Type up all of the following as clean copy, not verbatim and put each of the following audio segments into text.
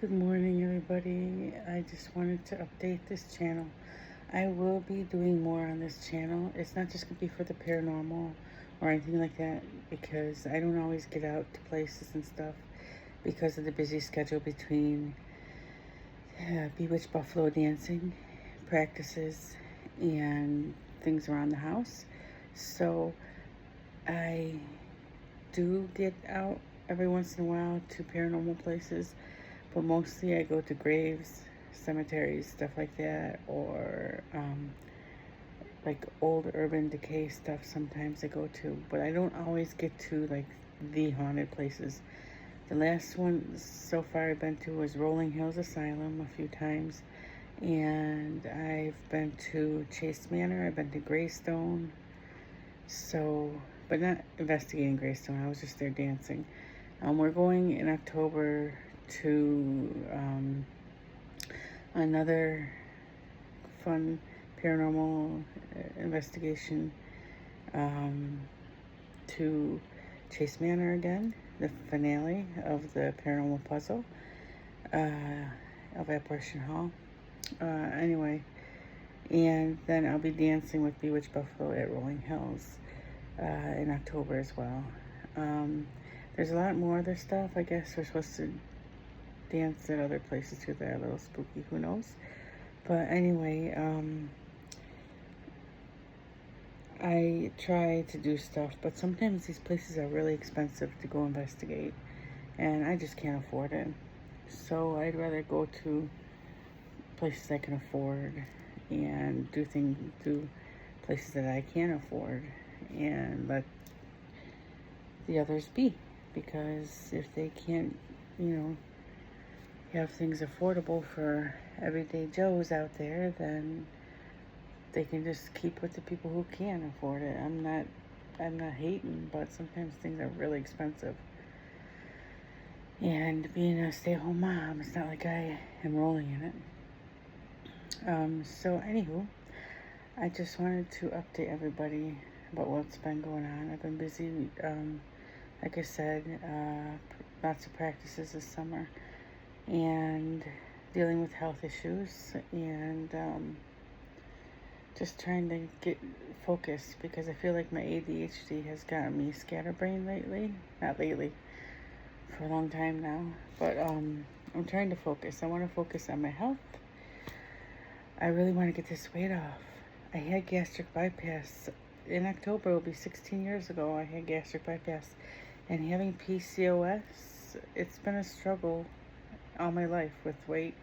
Good morning, everybody. I just wanted to update this channel. I will be doing more on this channel. It's not just going to be for the paranormal or anything like that because I don't always get out to places and stuff because of the busy schedule between Bewitched Buffalo dancing practices and things around the house. So I do get out every once in a while to paranormal places, but mostly I go to graves, cemeteries, stuff like that, or like old urban decay stuff. Sometimes I go to, but I don't always get to like the haunted places. The last one so far I've been to was Rolling Hills Asylum a few times, and I've been to Chase Manor. I've been to Greystone. So, but not investigating Greystone. I was just there dancing. We're going in October to another fun paranormal investigation um, to Chase Manor again, the finale of the paranormal puzzle of Apparition Hall. Anyway, and then I'll be dancing with Bewitched Buffalo at Rolling Hills in October as well. There's a lot more other stuff. I guess we're supposed to dance at other places too that are a little spooky. Who knows? But anyway, I try to do stuff, but sometimes these places are really expensive to go investigate, and I just can't afford it. So I'd rather go to places I can afford and do places that I can afford and let the others be. Because if they can't, you know, have things affordable for everyday Joes out there, then they can just keep with the people who can afford it. I'm not hating, but sometimes things are really expensive. And being a stay-at-home mom, it's not like I am rolling in it. So anywho, I just wanted to update everybody about what's been going on. I've been busy, like I said, lots of practices this summer and dealing with health issues and just trying to get focused because I feel like my ADHD has gotten me scatterbrained lately. Not lately, for a long time now. But I'm trying to focus. I want to focus on my health. I really want to get this weight off. I had gastric bypass. In October, it will be 16 years ago, I had gastric bypass. And having PCOS, it's been a struggle all my life with weight.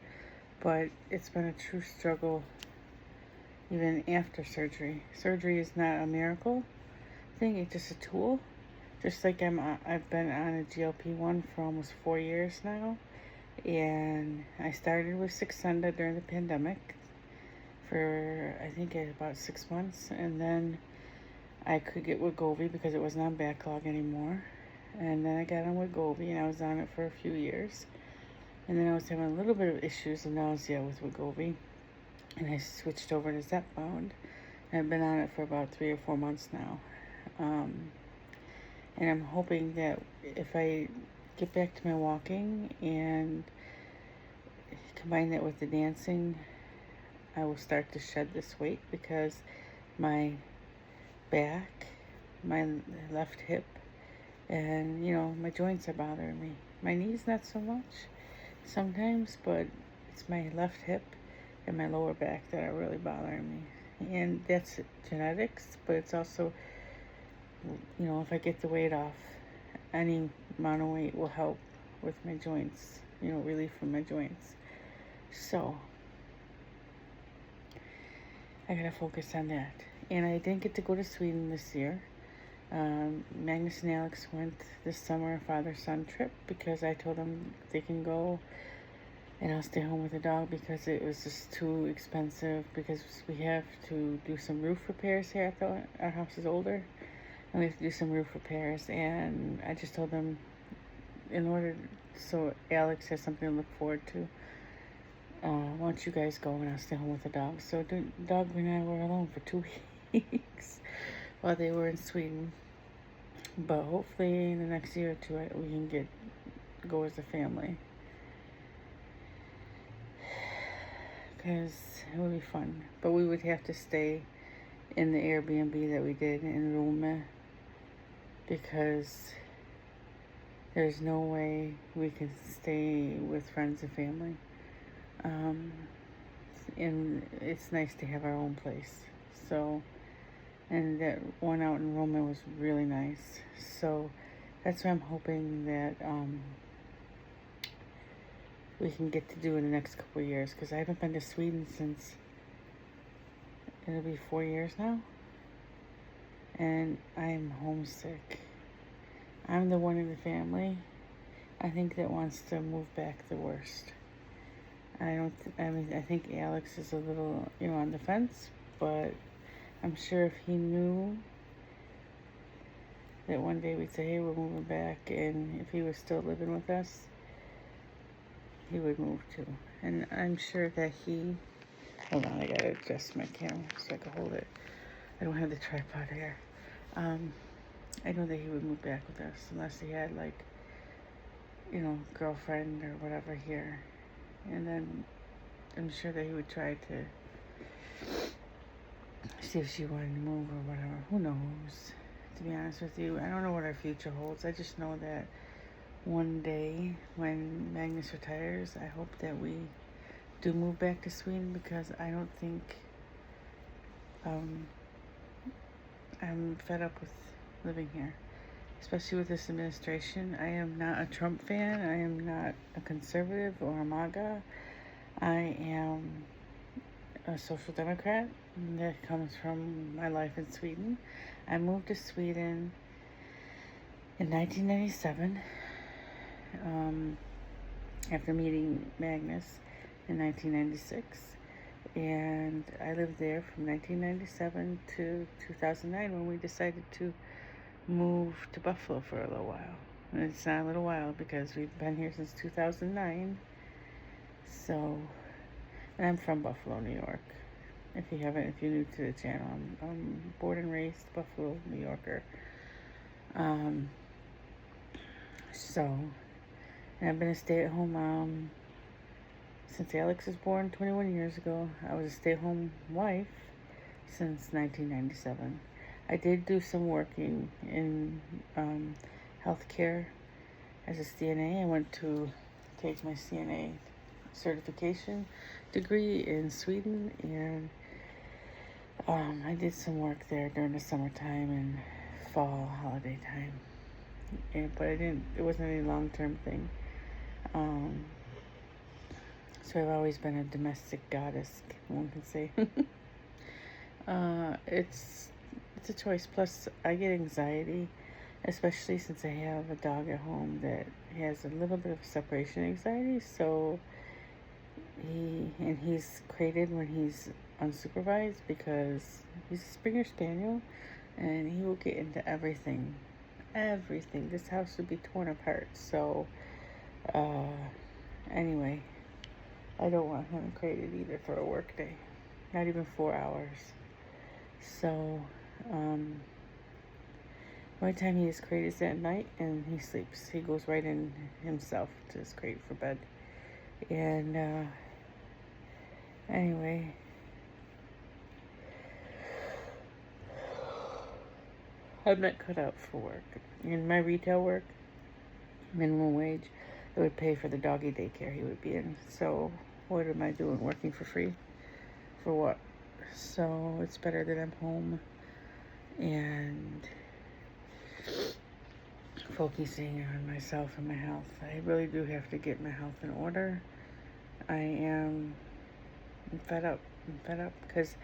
But it's been a true struggle even after surgery. Surgery is not a miracle thing, it's just a tool. Just like I've been on a GLP-1 for almost 4 years now. And I started with Saxenda during the pandemic for I think about 6 months, and then I could get Wegovy because it wasn't on backlog anymore. And then I got on Wegovy and I was on it for a few years. And then I was having a little bit of issues of nausea with Wegovy, and I switched over to Zepbound. And I've been on it for about 3 or 4 months now. And I'm hoping that if I get back to my walking and combine that with the dancing, I will start to shed this weight because my back, my left hip, and my joints are bothering me. My knees not so much sometimes, but it's my left hip and my lower back that are really bothering me. And that's genetics, but it's also, if I get the weight off, any amount of weight will help with my joints, relief from my joints. So I gotta focus on that. And I didn't get to go to Sweden this year. Magnus and Alex went this summer, a father-son trip, because I told them they can go and I'll stay home with the dog because it was just too expensive, because we have to do some roof repairs here. Our house is older and we have to do some roof repairs, and I just told them so Alex has something to look forward to, why don't you guys go and I'll stay home with the dog. So the dog and I were alone for 2 weeks while they were in Sweden. But hopefully in the next year or two we can go as a family. because it would be fun. But we would have to stay in the Airbnb that we did in Roma, because there's no way we can stay with friends and family. And it's nice to have our own place. So, and that one out in Roma was really nice. So that's what I'm hoping that we can get to do in the next couple of years, because I haven't been to Sweden since, it'll be 4 years now, and I'm homesick. I'm the one in the family, I think, that wants to move back the worst. I think Alex is a little, on the fence, but I'm sure if he knew that one day we'd say, hey, we're moving back, and if he was still living with us, he would move too. And I'm sure that hold on, I gotta adjust my camera so I can hold it. I don't have the tripod here. I know that he would move back with us unless he had, like, girlfriend or whatever here. And then I'm sure that he would try to see if she wanted to move or whatever. Who knows? To be honest with you, I don't know what our future holds. I just know that one day when Magnus retires, I hope that we do move back to Sweden, because I don't think I'm fed up with living here, especially with this administration. I am not a Trump fan. I am not a conservative or a MAGA. I am a social democrat. That comes from my life in Sweden. I moved to Sweden in 1997 after meeting Magnus in 1996. And I lived there from 1997 to 2009 when we decided to move to Buffalo for a little while. And it's not a little while because we've been here since 2009. So, and I'm from Buffalo, New York. If you're new to the channel, I'm born and raised Buffalo, New Yorker. And I've been a stay-at-home mom since Alex was born 21 years ago. I was a stay-at-home wife since 1997. I did do some working in healthcare as a CNA. I went to take my CNA certification degree in Sweden, and I did some work there during the summertime and fall holiday time. But it wasn't any long-term thing. So I've always been a domestic goddess, one can say. It's a choice. Plus, I get anxiety, especially since I have a dog at home that has a little bit of separation anxiety. So he's crated when he's unsupervised, because he's a Springer Spaniel, and he will get into everything. This house would be torn apart. So, anyway, I don't want him crated either for a work day. Not even 4 hours. So, one time he is crated is at night and he sleeps. He goes right in himself to his crate for bed. And, anyway, I'm not cut out for work. In my retail work, minimum wage, it would pay for the doggy daycare he would be in. So what am I doing, working for free? For what? So it's better that I'm home and focusing on myself and my health. I really do have to get my health in order. I'm fed up. Because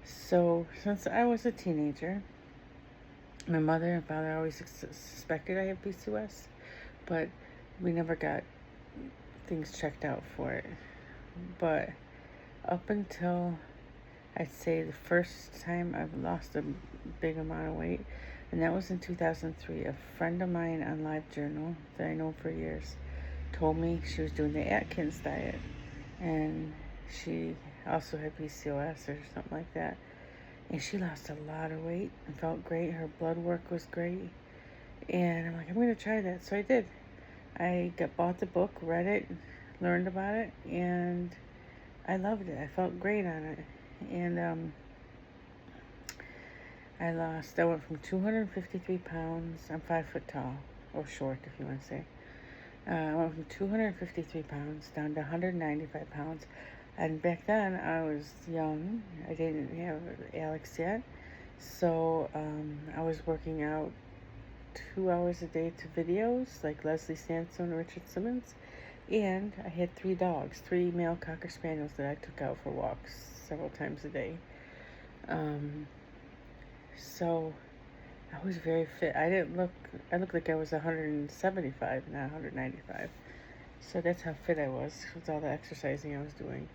since I was a teenager, my mother and father always suspected I have PCOS, but we never got things checked out for it. But up until, I'd say, the first time I've lost a big amount of weight, and that was in 2003. A friend of mine on LiveJournal that I know for years told me she was doing the Atkins diet, and she also had PCOS or something like that. And she lost a lot of weight and felt great. Her blood work was great. And I'm like, I'm going to try that. So I did. I bought the book, read it, learned about it, and I loved it. I felt great on it. And I went from 253 pounds. I'm 5 foot tall, or short if you want to say. I went from 253 pounds down to 195 pounds. And back then I was young. I didn't have Alex yet. So I was working out 2 hours a day to videos like Leslie Sansone and Richard Simmons. And I had 3 dogs, 3 male Cocker Spaniels that I took out for walks several times a day. So I was very fit. I looked like I was 175, not 195. So that's how fit I was with all the exercising I was doing.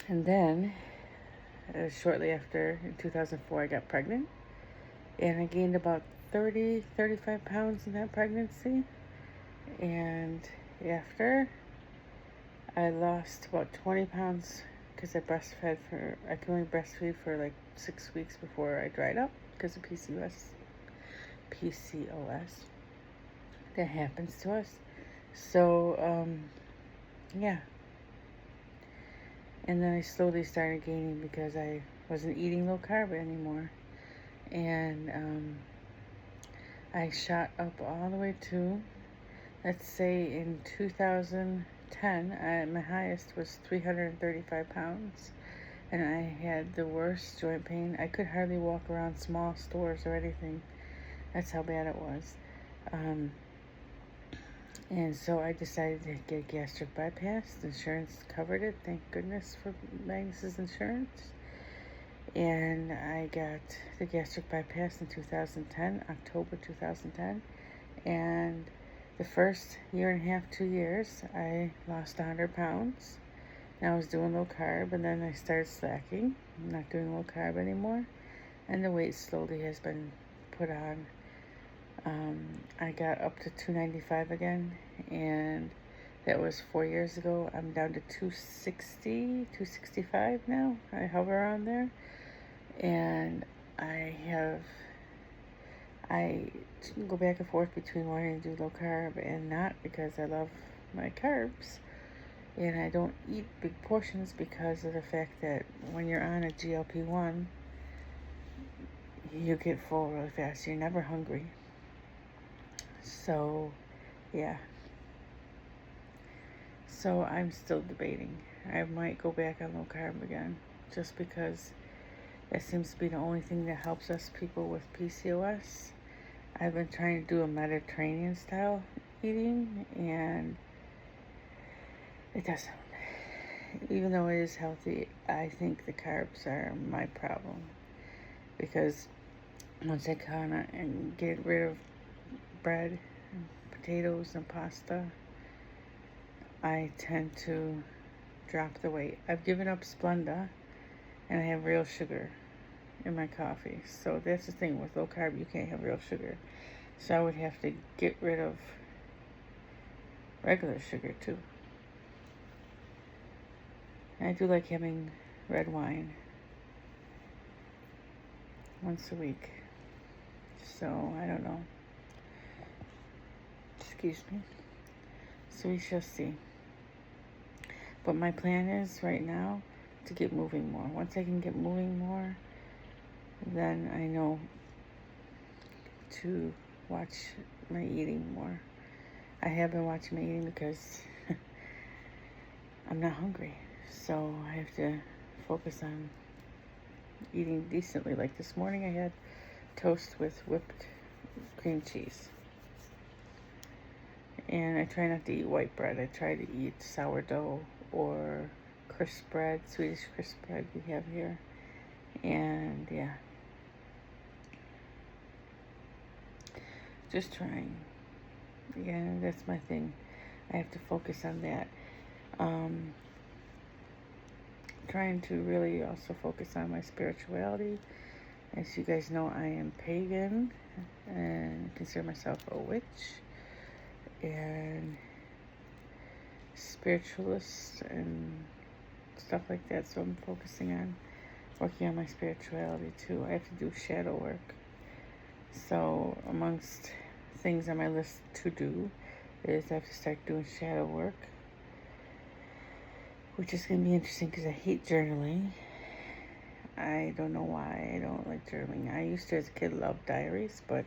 And then, shortly after, in 2004, I got pregnant. And I gained about 35 pounds in that pregnancy. And after, I lost about 20 pounds because I could only breastfeed for like 6 weeks before I dried up because of PCOS. That happens to us. So, yeah. And then I slowly started gaining because I wasn't eating low carb anymore. And I shot up all the way to, let's say in 2010, my highest was 335 pounds. And I had the worst joint pain. I could hardly walk around small stores or anything. That's how bad it was. And so I decided to get a gastric bypass. The insurance covered it. Thank goodness for Magnus's insurance. And I got the gastric bypass in 2010, October 2010. And the first year and a half, 2 years, I lost 100 pounds. And I was doing low carb, and then I started slacking. I'm not doing low carb anymore. And the weight slowly has been put on. I got up to 295 again, and that was 4 years ago. I'm down to 260, 265 now. I hover around there. And I go back and forth between wanting to do low carb and not, because I love my carbs. And I don't eat big portions because of the fact that when you're on a GLP-1, you get full really fast. You're never hungry. So, yeah. So I'm still debating. I might go back on low carb again, just because that seems to be the only thing that helps us people with PCOS. I've been trying to do a Mediterranean style eating, and it doesn't. Even though it is healthy, I think the carbs are my problem. Because once I kind of get rid of bread and potatoes and pasta, I tend to drop the weight. I've given up Splenda, and I have real sugar in my coffee. So that's the thing with low carb, you can't have real sugar. So I would have to get rid of regular sugar too. And I do like having red wine once a week. So I don't know. Excuse me. So we shall see. But my plan is right now to get moving more. Once I can get moving more, then I know to watch my eating more. I have been watching my eating because I'm not hungry. So I have to focus on eating decently. Like this morning I had toast with whipped cream cheese. And I try not to eat white bread. I try to eat sourdough or crisp bread, Swedish crisp bread we have here. And yeah. Just trying. Yeah, that's my thing. I have to focus on that. Trying to really also focus on my spirituality. As you guys know, I am pagan and consider myself a witch and spiritualist and stuff like that. So I'm focusing on working on my spirituality too. I have to do shadow work. So amongst things on my list to do is I have to start doing shadow work. which is going to be interesting because I hate journaling. I don't know why I don't like journaling. I used to, as a kid, love diaries, but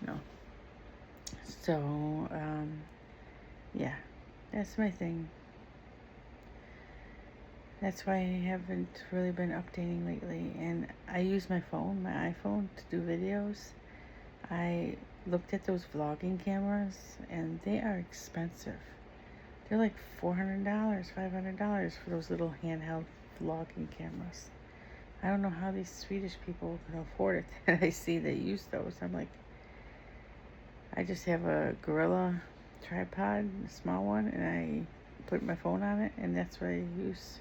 no. So, yeah, that's my thing. That's why I haven't really been updating lately. And I use my phone, my iPhone, to do videos. I looked at those vlogging cameras, and they are expensive. They're like $400, $500 for those little handheld vlogging cameras. I don't know how these Swedish people can afford it. I see they use those. I'm like, I just have a Gorilla tripod, a small one, and I put my phone on it, and that's what I use.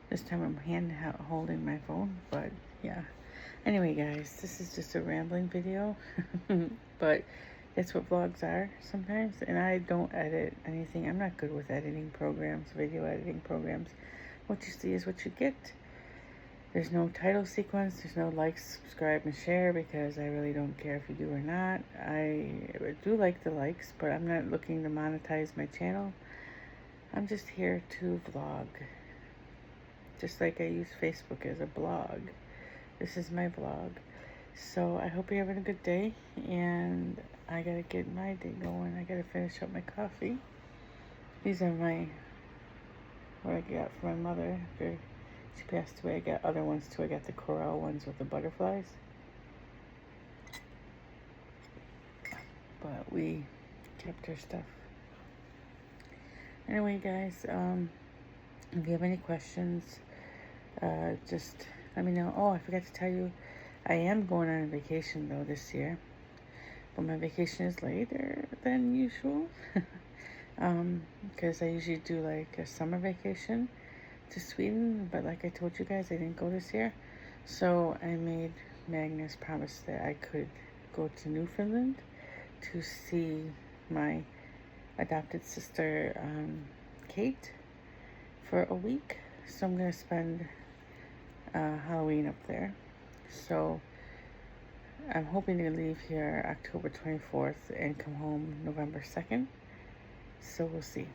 This time I'm hand holding my phone, but yeah. Anyway, guys, this is just a rambling video, but that's what vlogs are sometimes, and I don't edit anything. I'm not good with editing programs, video editing programs. What you see is what you get. There's no title sequence, there's no like, subscribe, and share, because I really don't care if you do or not. I do like the likes, but I'm not looking to monetize my channel. I'm just here to vlog. Just like I use Facebook as a blog. This is my vlog. So I hope you're having a good day, and I gotta get my day going. I gotta finish up my coffee. These are what I got from my mother after she passed away. I got other ones too. I got the coral ones with the butterflies. But we kept her stuff. Anyway, guys, if you have any questions, just let me know. Oh, I forgot to tell you, I am going on a vacation though this year. But my vacation is later than usual. Because I usually do like a summer vacation to Sweden, but like I told you guys, I didn't go this year. So I made Magnus promise that I could go to Newfoundland to see my adopted sister, Kate, for a week. So I'm going to spend Halloween up there. So I'm hoping to leave here October 24th and come home November 2nd. So we'll see.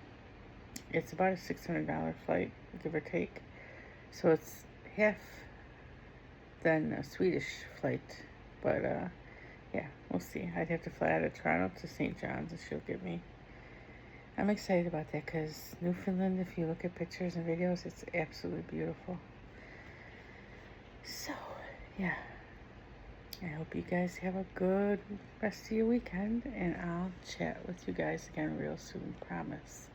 It's about a $600 flight, give or take. So it's half than a Swedish flight. But yeah, we'll see. I'd have to fly out of Toronto to St. John's, and she'll get me. I'm excited about that because Newfoundland, if you look at pictures and videos, it's absolutely beautiful. So, yeah. I hope you guys have a good rest of your weekend, and I'll chat with you guys again real soon, promise.